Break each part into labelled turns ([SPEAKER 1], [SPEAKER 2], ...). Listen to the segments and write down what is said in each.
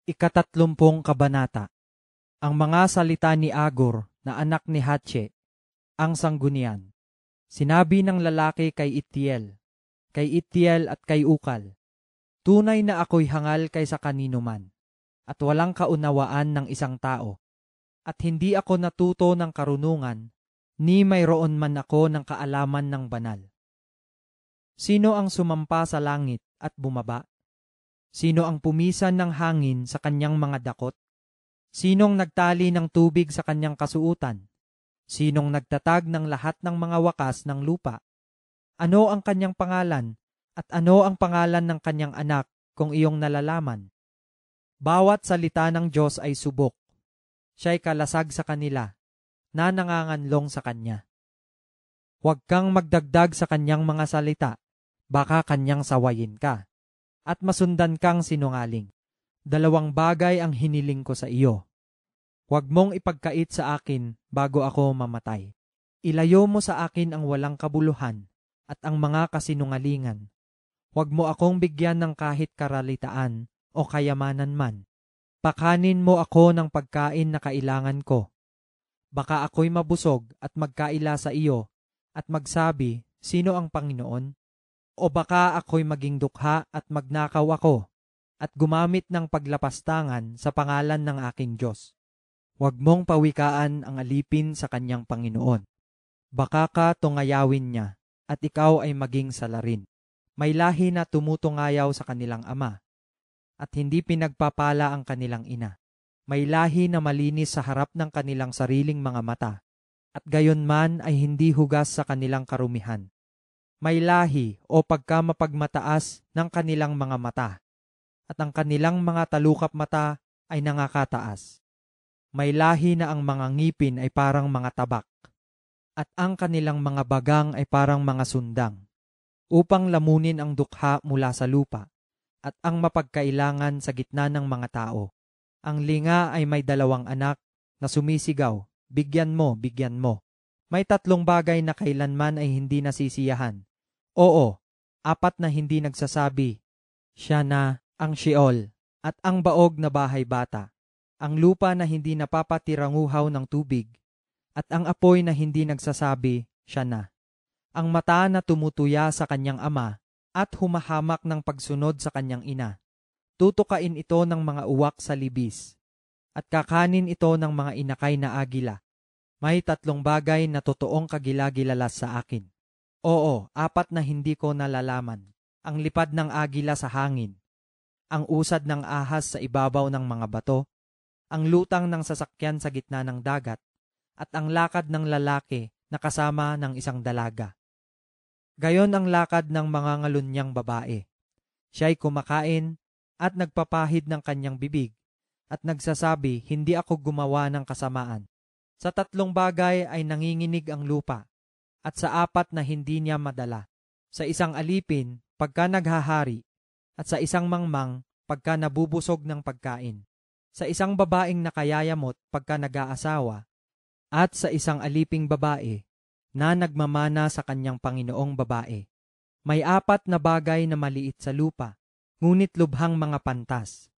[SPEAKER 1] Ikatatlumpong kabanata. Ang mga salita ni Agor na anak ni Hatche, ang sanggunian. Sinabi ng lalaki kay Itiel at kay Ukal, tunay na ako'y hangal kaysa kanino man, at walang kaunawaan ng isang tao, at hindi ako natuto ng karunungan, ni mayroon man ako ng kaalaman ng banal. Sino ang sumampa sa langit at bumaba? Sino ang pumisan ng hangin sa kanyang mga dakot? Sinong nagtali ng tubig sa kanyang kasuutan? Sinong nagtatag ng lahat ng mga wakas ng lupa? Ano ang kanyang pangalan at ano ang pangalan ng kanyang anak kung iyong nalalaman? Bawat salita ng Diyos ay subok. Siya'y kalasag sa kanila na nanganganlong sa kanya. Huwag kang magdagdag sa kanyang mga salita, baka kanyang sawayin ka at masundan kang sinungaling. 2 bagay ang hiniling ko sa iyo. Huwag mong ipagkait sa akin bago ako mamatay. Ilayo mo sa akin ang walang kabuluhan at ang mga kasinungalingan. Huwag mo akong bigyan ng kahit karalitaan o kayamanan man. Pakanin mo ako ng pagkain na kailangan ko. Baka ako'y mabusog at magkaila sa iyo at magsabi, sino ang Panginoon? O baka ako'y maging dukha at magnakaw ako at gumamit ng paglapastangan sa pangalan ng aking Diyos. Huwag mong pawikaan ang alipin sa kanyang Panginoon. Baka ka tungayawin niya at ikaw ay maging salarin. May lahi na tumutungayaw sa kanilang ama at hindi pinagpapala ang kanilang ina. May lahi na malinis sa harap ng kanilang sariling mga mata at gayon man ay hindi hugas sa kanilang karumihan. May lahi o pagkamapagmataas ng kanilang mga mata, at ang kanilang mga talukap mata ay nangakataas. May lahi na ang mga ngipin ay parang mga tabak, at ang kanilang mga bagang ay parang mga sundang, upang lamunin ang dukha mula sa lupa, at ang mapagkailangan sa gitna ng mga tao. Ang linga ay may 2 anak na sumisigaw, bigyan mo, bigyan mo. May 3 bagay na kailanman ay hindi nasisiyahan. Oo, 4 na hindi nagsasabi. Siya na ang Sheol at ang baog na bahay bata, ang lupa na hindi napapatiranguhaw ng tubig, at ang apoy na hindi nagsasabi, siya na. Ang mata na tumutuya sa kanyang ama at humahamak ng pagsunod sa kanyang ina. Tutukain ito ng mga uwak sa libis, at kakanin ito ng mga inakay na agila. May 3 bagay na totoong kagilagilalas sa akin. Oo, 4 na hindi ko nalalaman. Ang lipad ng agila sa hangin, ang usad ng ahas sa ibabaw ng mga bato, ang lutang ng sasakyan sa gitna ng dagat, at ang lakad ng lalaki na kasama ng isang dalaga. Gayon ang lakad ng mga ngalunyang babae. Siya'y kumakain at nagpapahid ng kanyang bibig, at nagsasabi, hindi ako gumawa ng kasamaan. Sa 3 bagay ay nanginginig ang lupa, at sa 4 na hindi niya madala. Sa isang alipin, pagka naghahari, at sa isang mangmang, pagka nabubusog ng pagkain. Sa isang babaeng nakayayamot pagka nag-aasawa, at sa isang aliping babae na nagmamana sa kanyang Panginoong babae. May 4 na bagay na maliit sa lupa, ngunit lubhang mga pantas.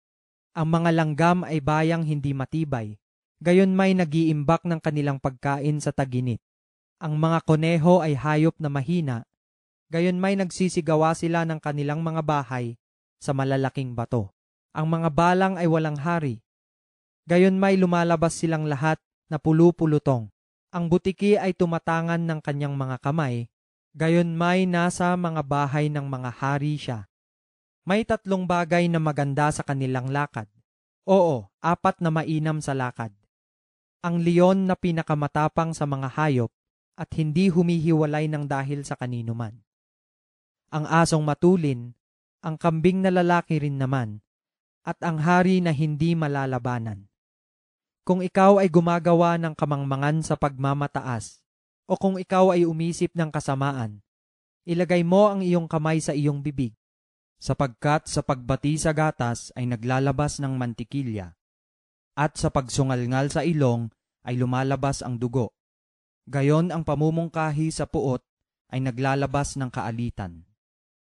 [SPEAKER 1] Ang mga langgam ay bayang hindi matibay, gayon may nag-iimbak ng kanilang pagkain sa taginit. Ang mga koneho ay hayop na mahina, gayon may nagsisigawa sila ng kanilang mga bahay sa malalaking bato. Ang mga balang ay walang hari, gayon may lumalabas silang lahat na pulu-pulutong. Ang butiki ay tumatangan ng kanyang mga kamay, gayon may nasa mga bahay ng mga hari siya. May 3 bagay na maganda sa kanilang lakad. Oo, 4 na mainam sa lakad. Ang leon na pinakamatapang sa mga hayop at hindi humihiwalay ng dahil sa kanino man. Ang asong matulin, ang kambing na lalaki rin naman, at ang hari na hindi malalabanan. Kung ikaw ay gumagawa ng kamangmangan sa pagmamataas, o kung ikaw ay umisip ng kasamaan, ilagay mo ang iyong kamay sa iyong bibig, sapagkat sa pagbati sa gatas ay naglalabas ng mantikilya, at sa pagsungalngal sa ilong ay lumalabas ang dugo. Gayon ang pamumungkahi sa puot ay naglalabas ng kaalitan.